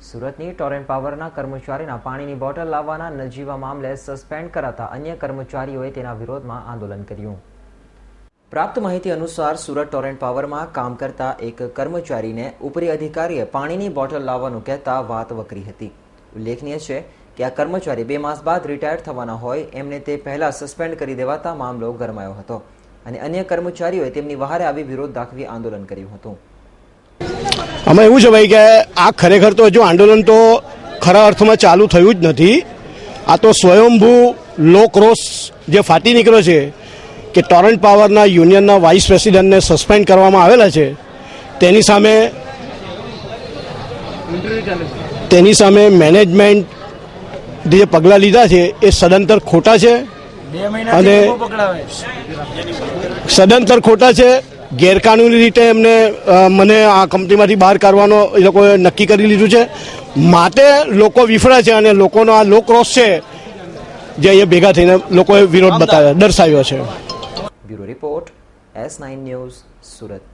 સુરતની ટોરેન્ટ પાવરના કર્મચારીના પાણીની બોટલ લાવવાના નજીવા મામલે સસ્પેન્ડ કરાતા અન્ય કર્મચારીઓએ તેના વિરોધમાં આંદોલન કર્યું. પ્રાપ્ત માહિતી અનુસાર સુરત ટોરેન્ટ પાવરમાં કામ કરતા એક કર્મચારીને ઉપરી અધિકારીએ પાણીની બોટલ લાવવાનું કહેતા વાત વકરી હતી. ઉલ્લેખનીય છે કે આ કર્મચારી 2 માસ બાદ રિટાયર થવાના હોય એમને તે પહેલા સસ્પેન્ડ કરી દેવાતા મામલો ગરમાયો હતો અને અન્ય કર્મચારીઓએ તેમની વહારે આવી વિરોધ દાખવી આંદોલન કર્યું હતું. આમાં એવું છે ભાઈ કે આ ખરેખર તો હજુ આંદોલન તો ખરા અર્થમાં ચાલુ થયું જ નથી. આ તો સ્વયંભૂ લોકરોષ જે ફાટી નીકળ્યો છે કે ટોરેન્ટ પાવરના યુનિયનના વાઇસ પ્રેસિડેન્ટને સસ્પેન્ડ કરવામાં આવેલા છે, તેની સામે મેનેજમેન્ટ જે પગલાં લીધા છે એ સદંતર ખોટા છે અને સદંતર ખોટા છે. ગેરકાનૂની રીતે એમને મને આ કંપનીમાંથી બહાર કાઢવાનો એ લોકોએ નક્કી કરી લીધું છે. માટે લોકો વિફળ્યા છે અને લોકોનો આ લોકરોષ છે જે અહીંયા ભેગા થઈને લોકોએ વિરોધ દર્શાવ્યો છે. Bureau report S9 news, Surat.